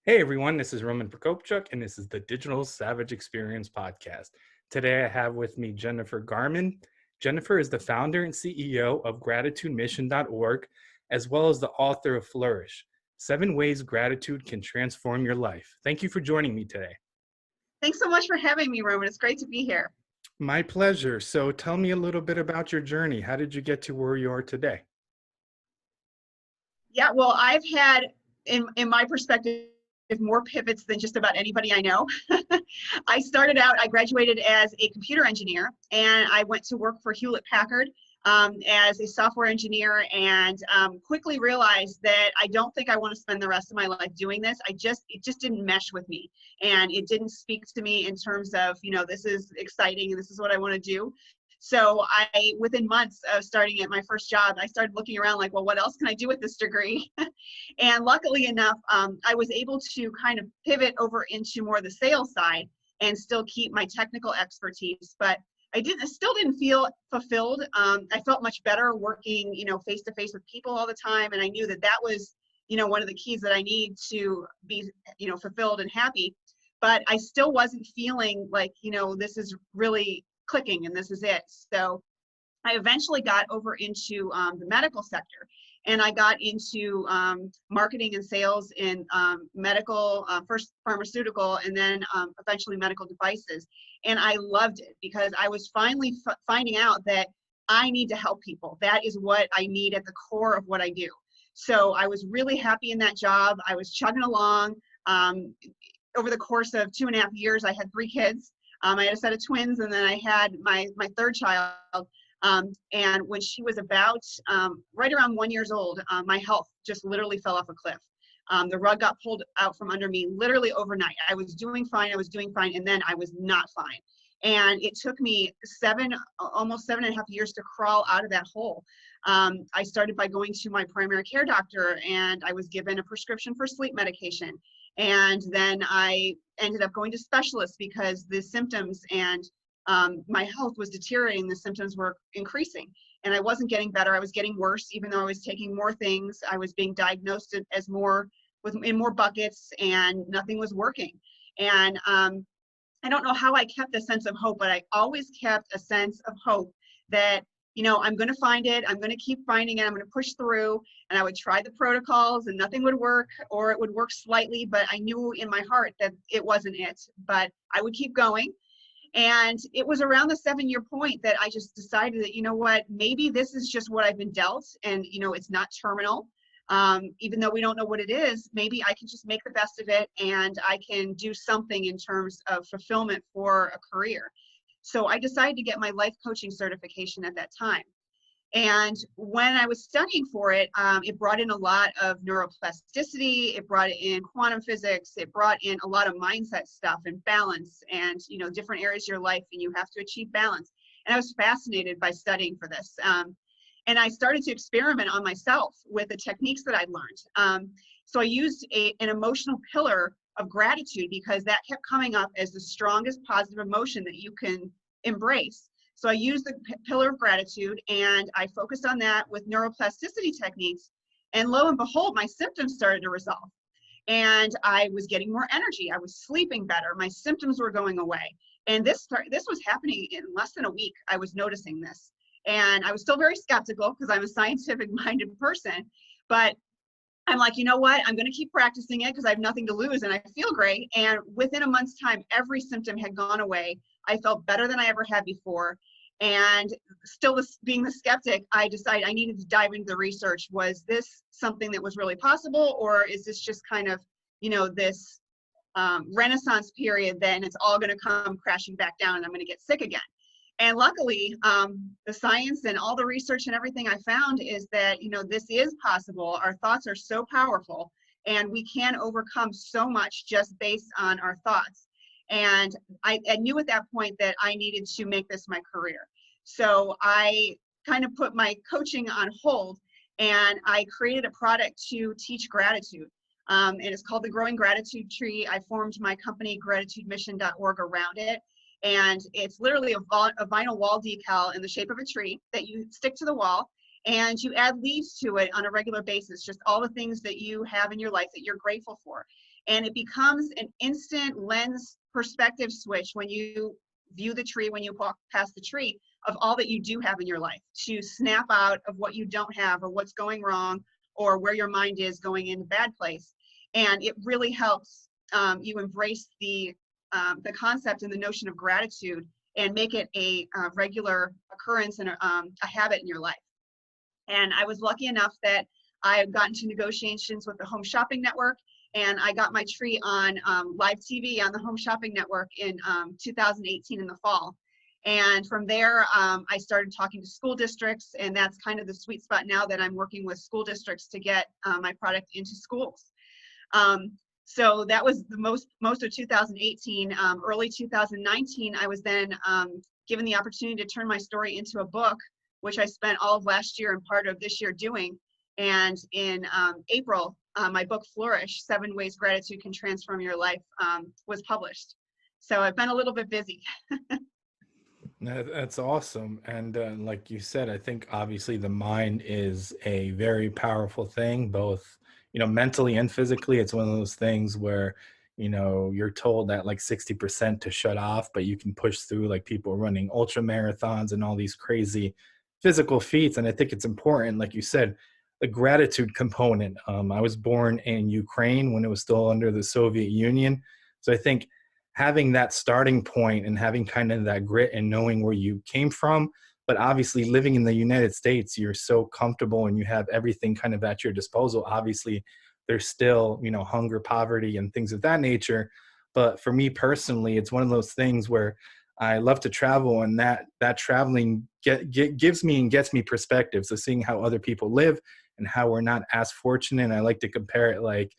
Hey everyone, this is Roman Prokopchuk, and this is the Digital Savage Experience podcast. Today I have with me Jennifer Garman. Jennifer is the founder and CEO of gratitudemission.org, as well as the author of Flourish, 7 Ways Gratitude Can Transform Your Life. Thank you for joining me today. Thanks so much for having me, Roman. It's great to be here. My pleasure. So tell me a little bit about your journey. How did you get to where you are today? Yeah, well, I've had, in my perspective, more pivots than just about anybody I know. I graduated as a computer engineer, and I went to work for Hewlett Packard as a software engineer, and quickly realized that I don't think I want to spend the rest of my life doing this. It just didn't mesh with me, and it didn't speak to me in terms of, this is exciting and this is what I want to do. So within months of starting at my first job, I started looking around like, well, what else can I do with this degree? And luckily enough, I was able to kind of pivot over into more the sales side and still keep my technical expertise. But I still didn't feel fulfilled. I felt much better working, face to face with people all the time. And I knew that that was, one of the keys that I need to be, fulfilled and happy. But I still wasn't feeling like, this is really clicking and this is it. So I eventually got over into the medical sector, and I got into marketing and sales in medical, first pharmaceutical, and then eventually medical devices. And I loved it because I was finally finding out that I need to help people. That is what I need at the core of what I do. So I was really happy in that job. I was chugging along. Over the course of 2.5 years, I had 3 kids. I had a set of twins, and then I had my third child. And when she was about right around 1 year old, my health just literally fell off a cliff. The rug got pulled out from under me literally overnight. I was doing fine, and then I was not fine. And it took me almost 7.5 years to crawl out of that hole. I started by going to my primary care doctor, and I was given a prescription for sleep medication. And then I ended up going to specialists because the symptoms and my health was deteriorating. The symptoms were increasing, and I wasn't getting better. I was getting worse, even though I was taking more things. I was being diagnosed as in more buckets, and nothing was working. And I don't know how I kept a sense of hope, but I always kept a sense of hope that, I'm going to find it. I'm going to keep finding it. I'm going to push through. And I would try the protocols and nothing would work, or it would work slightly, but I knew in my heart that it wasn't it, but I would keep going. And it was around the 7-year point that I just decided that, what, maybe this is just what I've been dealt, and, it's not terminal. Even though we don't know what it is, maybe I can just make the best of it, and I can do something in terms of fulfillment for a career. So I decided to get my life coaching certification at that time. And when I was studying for it, it brought in a lot of neuroplasticity, it brought in quantum physics, it brought in a lot of mindset stuff and balance and, different areas of your life, and you have to achieve balance. And I was fascinated by studying for this. And I started to experiment on myself with the techniques that I'd learned. So I used an emotional pillar of gratitude because that kept coming up as the strongest positive emotion that you can embrace. So I used the pillar of gratitude, and I focused on that with neuroplasticity techniques. And lo and behold, my symptoms started to resolve. And I was getting more energy. I was sleeping better. My symptoms were going away. And this was happening in less than a week. I was noticing this. And I was still very skeptical because I'm a scientific-minded person. But I'm like, you know what? I'm going to keep practicing it because I have nothing to lose and I feel great. And within a month's time, every symptom had gone away. I felt better than I ever had before. And still being the skeptic, I decided I needed to dive into the research. Was this something that was really possible, or is this just kind of, this Renaissance period, then it's all going to come crashing back down and I'm going to get sick again? And luckily, the science and all the research and everything I found is that, this is possible. Our thoughts are so powerful, and we can overcome so much just based on our thoughts. And I knew at that point that I needed to make this my career. So I kind of put my coaching on hold, and I created a product to teach gratitude. And it's called the Growing Gratitude Tree. I formed my company, gratitudemission.org, around it. And it's literally a vinyl wall decal in the shape of a tree that you stick to the wall, and you add leaves to it on a regular basis, just all the things that you have in your life that you're grateful for. And it becomes an instant lens perspective switch when you view the tree, when you walk past the tree, of all that you do have in your life, to snap out of what you don't have or what's going wrong or where your mind is going in a bad place. And it really helps you embrace the concept and the notion of gratitude and make it a regular occurrence and a habit in your life. And I was lucky enough that I had gotten to negotiations with the Home Shopping Network, and I got my tree on live TV on the Home Shopping Network in 2018 in the fall. And from there, I started talking to school districts, and that's kind of the sweet spot now that I'm working with school districts to get my product into schools. So that was the most of 2018. Early 2019, I was then given the opportunity to turn my story into a book, which I spent all of last year and part of this year doing. And in April, my book, Flourish, 7 Ways Gratitude Can Transform Your Life, was published. So I've been a little bit busy. That's awesome. And like you said, I think obviously the mind is a very powerful thing, both, mentally and physically. It's one of those things where, you're told that like 60% to shut off, but you can push through, like people running ultra marathons and all these crazy physical feats. And I think it's important, like you said, the gratitude component. I was born in Ukraine when it was still under the Soviet Union. So I think having that starting point and having kind of that grit and knowing where you came from, but obviously living in the United States, you're so comfortable and you have everything kind of at your disposal. Obviously, there's still, hunger, poverty, and things of that nature. But for me personally, it's one of those things where I love to travel, and that traveling gives me and gets me perspective. So seeing how other people live and how we're not as fortunate, I like to compare it, like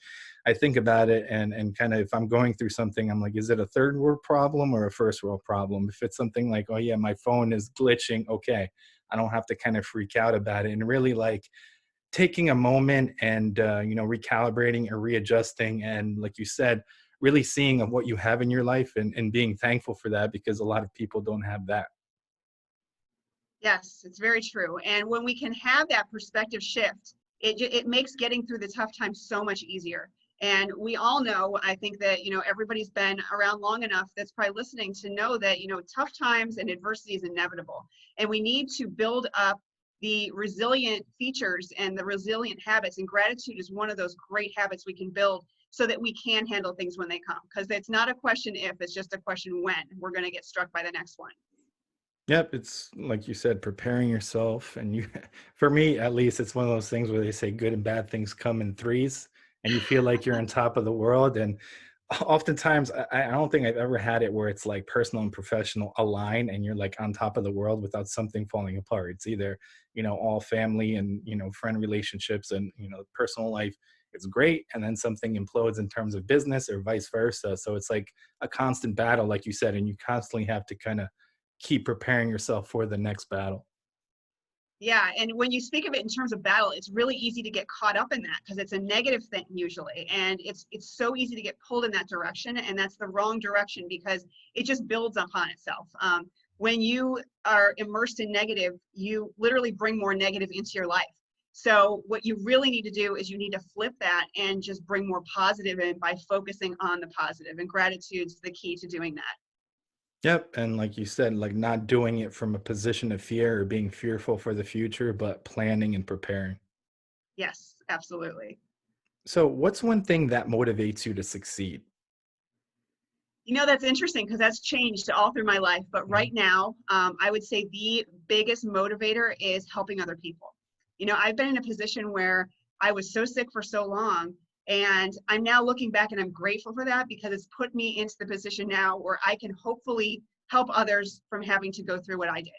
I think about it and kind of, if I'm going through something, I'm like, is it a third world problem or a first world problem? If it's something like, oh yeah, my phone is glitching, okay, I don't have to kind of freak out about it, and really like taking a moment and recalibrating or readjusting, and like you said, really seeing of what you have in your life and being thankful for that, because a lot of people don't have that. Yes, it's very true. And when we can have that perspective shift, it makes getting through the tough times so much easier. And we all know, I think that, everybody's been around long enough that's probably listening to know that, tough times and adversity is inevitable. And we need to build up the resilient features and the resilient habits. And gratitude is one of those great habits we can build so that we can handle things when they come. Because it's not a question if, it's just a question when we're going to get struck by the next one. Yep, it's like you said, preparing yourself. And you, for me at least, it's one of those things where they say good and bad things come in threes, and you feel like you're on top of the world. And oftentimes, I don't think I've ever had it where it's like personal and professional align, and you're like on top of the world without something falling apart. It's either, all family and, friend relationships and, personal life. It's great. And then something implodes in terms of business or vice versa. So it's like a constant battle, like you said, and you constantly have to kind of keep preparing yourself for the next battle. Yeah, and when you speak of it in terms of battle, it's really easy to get caught up in that because it's a negative thing usually, and it's so easy to get pulled in that direction, and that's the wrong direction because it just builds upon itself. When you are immersed in negative, you literally bring more negative into your life. So what you really need to do is you need to flip that and just bring more positive in by focusing on the positive, and gratitude's the key to doing that. Yep. And like you said, like not doing it from a position of fear or being fearful for the future, but planning and preparing. Yes, absolutely. So, what's one thing that motivates you to succeed? That's interesting because that's changed all through my life. But Mhm. right now, I would say the biggest motivator is helping other people. I've been in a position where I was so sick for so long, and I'm now looking back and I'm grateful for that because it's put me into the position now where I can hopefully help others from having to go through what I did.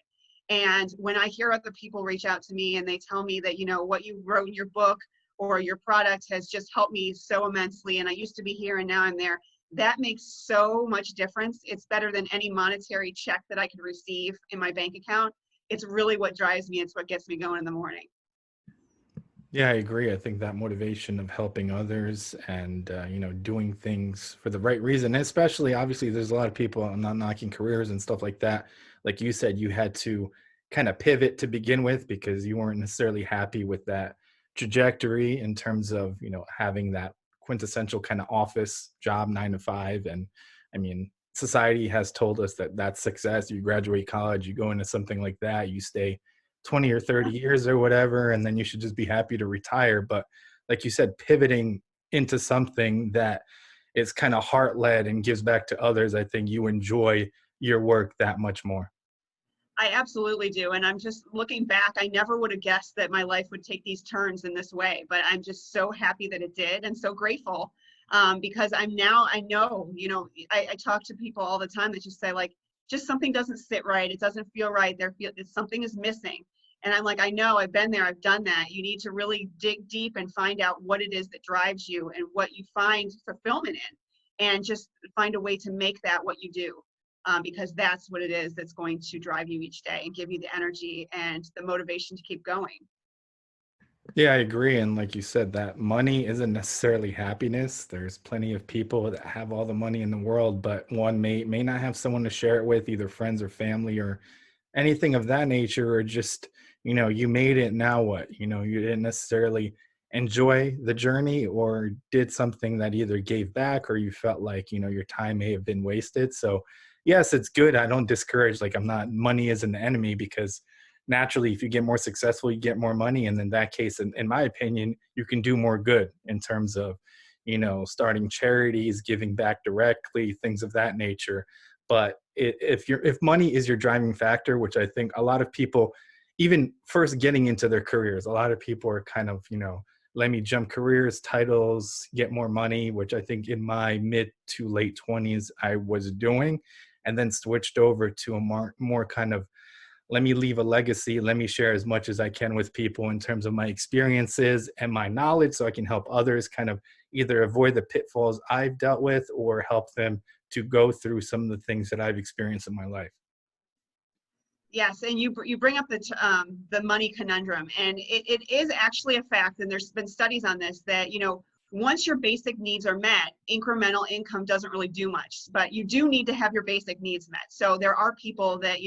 And when I hear other people reach out to me and they tell me that, what you wrote in your book or your product has just helped me so immensely, and I used to be here and now I'm there, that makes so much difference. It's better than any monetary check that I could receive in my bank account. It's really what drives me. It's what gets me going in the morning. Yeah, I agree. I think that motivation of helping others and, doing things for the right reason, especially obviously, there's a lot of people, I'm not knocking careers and stuff like that. Like you said, you had to kind of pivot to begin with because you weren't necessarily happy with that trajectory in terms of, having that quintessential kind of office job, 9 to 5. And I mean, society has told us that that's success. You graduate college, you go into something like that, you stay 20 or 30 years or whatever, and then you should just be happy to retire. But like you said, pivoting into something that is kind of heart led and gives back to others, I think you enjoy your work that much more. I absolutely do. And I'm just looking back, I never would have guessed that my life would take these turns in this way, but I'm just so happy that it did and so grateful because I know, I talk to people all the time that just say like, just something doesn't sit right. It doesn't feel right. Something is missing. And I'm like, I know, I've been there, I've done that. You need to really dig deep and find out what it is that drives you and what you find fulfillment in, and just find a way to make that what you do. Because that's what it is that's going to drive you each day and give you the energy and the motivation to keep going. Yeah, I agree. And like you said, that money isn't necessarily happiness. There's plenty of people that have all the money in the world, but one may not have someone to share it with, either friends or family or anything of that nature, or just, you made it, now what? You didn't necessarily enjoy the journey or did something that either gave back or you felt like, your time may have been wasted. So yes, it's good. I don't discourage, like, money isn't the enemy, because naturally, if you get more successful, you get more money. And in that case, in my opinion, you can do more good in terms of, starting charities, giving back directly, things of that nature. But if money is your driving factor, which I think a lot of people, even first getting into their careers, a lot of people are kind of, let me jump careers, titles, get more money, which I think in my mid to late 20s I was doing, and then switched over to a more kind of, let me leave a legacy, let me share as much as I can with people in terms of my experiences and my knowledge, so I can help others kind of either avoid the pitfalls I've dealt with or help them to go through some of the things that I've experienced in my life. Yes, and you bring up the money conundrum, and it is actually a fact, and there's been studies on this, that once your basic needs are met, incremental income doesn't really do much, but you do need to have your basic needs met. So there are people that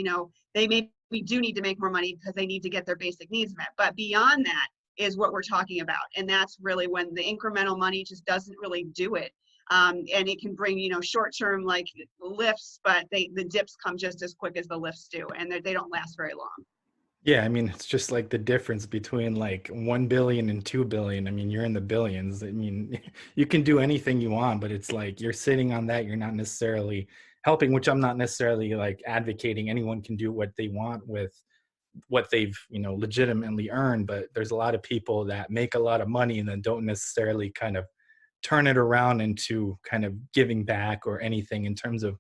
we do need to make more money because they need to get their basic needs met, but beyond that is what we're talking about, and that's really when the incremental money just doesn't really do it. And it can bring, short-term like lifts, but the dips come just as quick as the lifts do, and they don't last very long. Yeah, I mean, it's just like the difference between like 1 billion and 2 billion. I mean, you're in the billions. I mean, you can do anything you want, but it's like you're sitting on that. You're not necessarily helping, which I'm not necessarily like advocating. Anyone can do what they want with what they've, legitimately earned. But there's a lot of people that make a lot of money and then don't necessarily kind of turn it around into kind of giving back or anything in terms of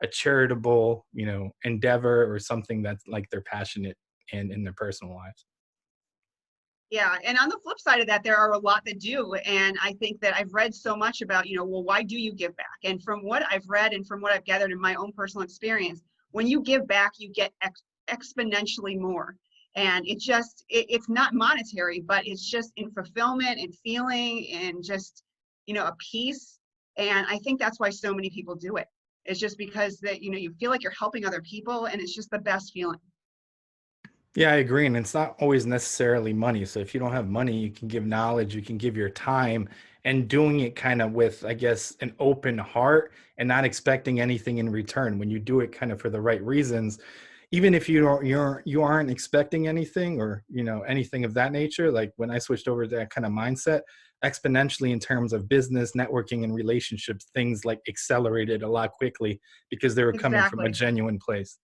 a charitable, endeavor or something that's like they're passionate in their personal lives. Yeah, and on the flip side of that, there are a lot that do, and I think that I've read so much about, well, why do you give back? And from what I've read and from what I've gathered in my own personal experience, when you give back, you get exponentially more. And it's not monetary, but it's just in fulfillment and feeling and just, a peace. And I think that's why so many people do it. It's just because that, you feel like you're helping other people, and it's just the best feeling. Yeah, I agree. And it's not always necessarily money. So if you don't have money, you can give knowledge, you can give your time, and doing it kind of with, I guess, an open heart and not expecting anything in return. When you do it kind of for the right reasons, even if you aren't expecting anything or, anything of that nature, like when I switched over to that kind of mindset, exponentially in terms of business, networking, and relationships, things like accelerated a lot quickly because they were coming from a Exactly. genuine place.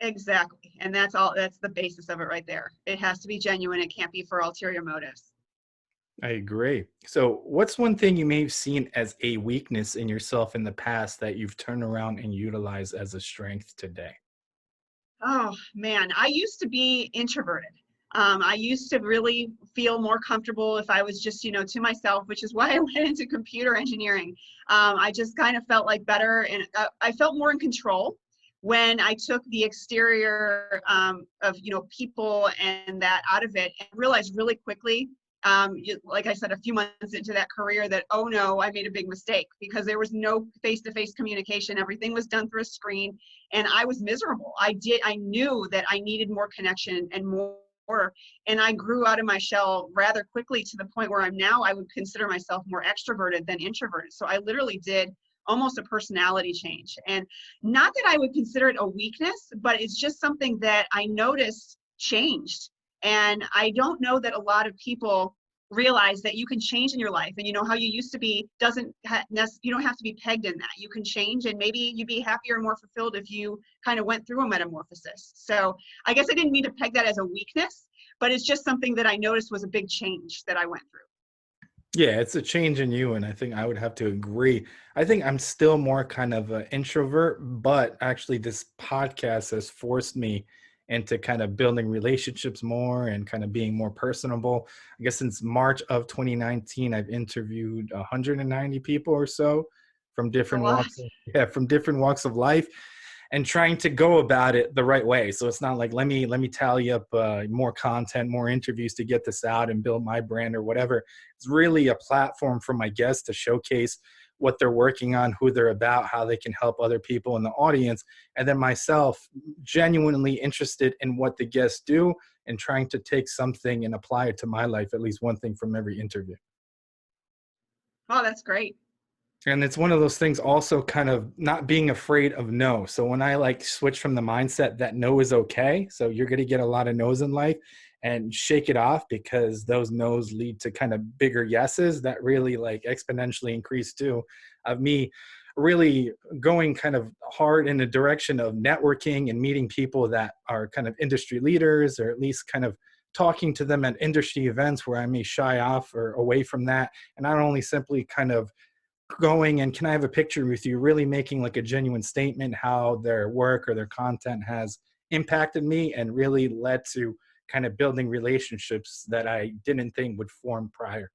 Exactly. And that's the basis of it right there. It has to be genuine. It can't be for ulterior motives. I agree. So, what's one thing you may have seen as a weakness in yourself in the past that you've turned around and utilized as a strength today? Oh man, I used to be introverted. I used to really feel more comfortable if I was just, to myself, which is why I went into computer engineering. I just kind of felt like better, and I felt more in control when I took the exterior of, people and that out of it, and realized really quickly, like I said, a few months into that career, that, oh no, I made a big mistake, because there was no face-to-face communication. Everything was done through a screen, and I was miserable. I knew that I needed more connection and more And I grew out of my shell rather quickly to the point where I'm now, I would consider myself more extroverted than introverted. So I literally did almost a personality change. And not that I would consider it a weakness, but it's just something that I noticed changed. And I don't know that a lot of people realize that you can change in your life, and how you used to be you don't have to be pegged in that. You can change, and maybe you'd be happier and more fulfilled if you kind of went through a metamorphosis. So I guess I didn't mean to peg that as a weakness, but it's just something that I noticed was a big change that I went through. Yeah, it's a change in you, and I think I would have to agree. I think I'm still more kind of an introvert, but actually this podcast has forced me into kind of building relationships more and kind of being more personable. I guess since March of 2019, I've interviewed 190 people or so from It's a different lot. walks of, yeah, from different walks of life, and trying to go about it the right way. So it's not like let me tally up more content, more interviews to get this out and build my brand or whatever. It's really a platform for my guests to showcase what they're working on, who they're about, how they can help other people in the audience, and then myself genuinely interested in what the guests do and trying to take something and apply it to my life, at least one thing from every interview. Oh, that's great. And it's one of those things also kind of not being afraid of no. So when I like switch from the mindset that no is okay, so you're going to get a lot of no's in life, and shake it off because those no's lead to kind of bigger yeses that really like exponentially increase too, of me really going kind of hard in the direction of networking and meeting people that are kind of industry leaders, or at least kind of talking to them at industry events where I may shy off or away from that, and not only simply kind of going and can I have a picture with you, really making like a genuine statement how their work or their content has impacted me and really led to kind of building relationships that I didn't think would form prior.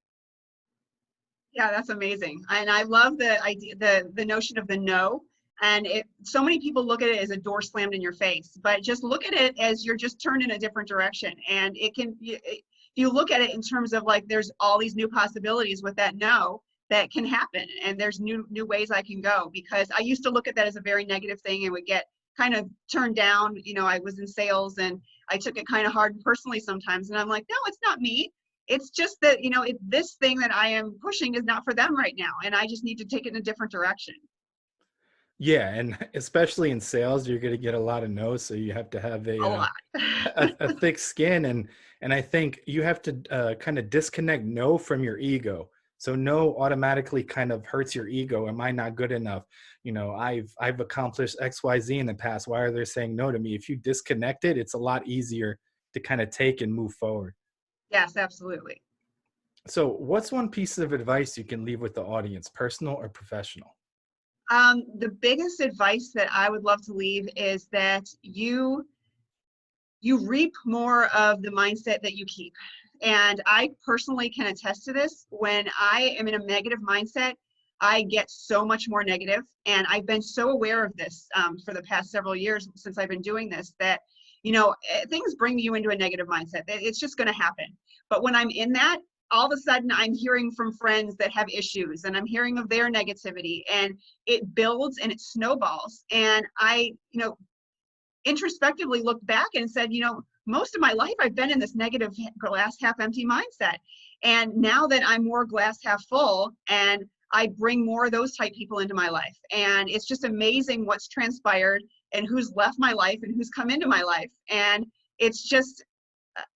Yeah, that's amazing. And I love the idea, the notion of the no. And so many people look at it as a door slammed in your face, but just look at it as you're just turned in a different direction. And you look at it in terms of like, there's all these new possibilities with that no that can happen. And there's new ways I can go, because I used to look at that as a very negative thing and would get kind of turned down. I was in sales and I took it kind of hard personally sometimes. And I'm like, no, it's not me. It's just that, this thing that I am pushing is not for them right now. And I just need to take it in a different direction. Yeah, and especially in sales, you're going to get a lot of no's, so you have to have A lot. a thick skin, and I think you have to kind of disconnect no from your ego. So no automatically kind of hurts your ego. Am I not good enough? I've accomplished XYZ in the past. Why are they saying no to me? If you disconnect it, it's a lot easier to kind of take and move forward. Yes, absolutely. So what's one piece of advice you can leave with the audience, personal or professional? The biggest advice that I would love to leave is that you reap more of the mindset that you keep. And I personally can attest to this. When I am in a negative mindset, I get so much more negative. And I've been so aware of this for the past several years since I've been doing this, that, things bring you into a negative mindset. It's just going to happen. But when I'm in that, all of a sudden I'm hearing from friends that have issues, and I'm hearing of their negativity, and it builds and it snowballs. And I, introspectively looked back and said, most of my life I've been in this negative glass half empty mindset. And now that I'm more glass half full, and I bring more of those type people into my life. And it's just amazing what's transpired and who's left my life and who's come into my life. And it's just,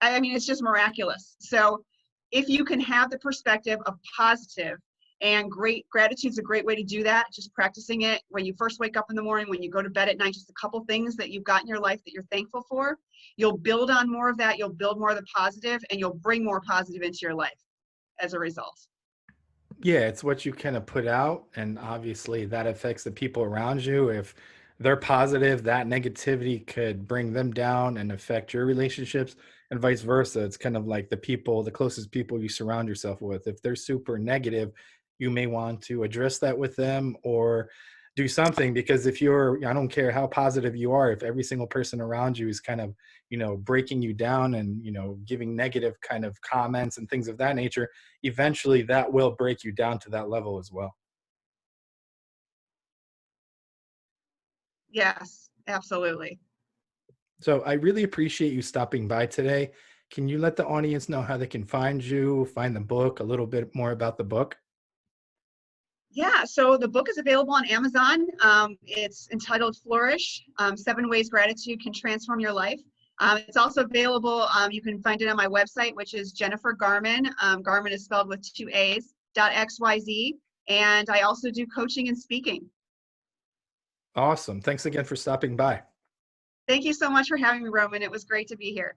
it's just miraculous. So if you can have the perspective of positive, and great gratitude's a great way to do that. Just practicing it when you first wake up in the morning, when you go to bed at night, just a couple things that you've got in your life that you're thankful for. You'll build on more of that. You'll build more of the positive, and you'll bring more positive into your life as a result. Yeah, it's what you kind of put out, and obviously that affects the people around you. If they're positive, that negativity could bring them down and affect your relationships, and vice versa. It's kind of like the closest people you surround yourself with. If they're super negative, you may want to address that with them or do something, because if I don't care how positive you are, if every single person around you is kind of, breaking you down and, giving negative kind of comments and things of that nature, eventually that will break you down to that level as well. Yes, absolutely. So I really appreciate you stopping by today Can you let the audience know how they can find you, find the book, a little bit more about the book? Yeah, so the book is available on Amazon. It's entitled Flourish, 7 Ways Gratitude Can Transform Your Life. It's also available, you can find it on my website, which is Jennifer Garman. Garman is spelled with 2 A's, .xyz. And I also do coaching and speaking. Awesome. Thanks again for stopping by. Thank you so much for having me, Roman. It was great to be here.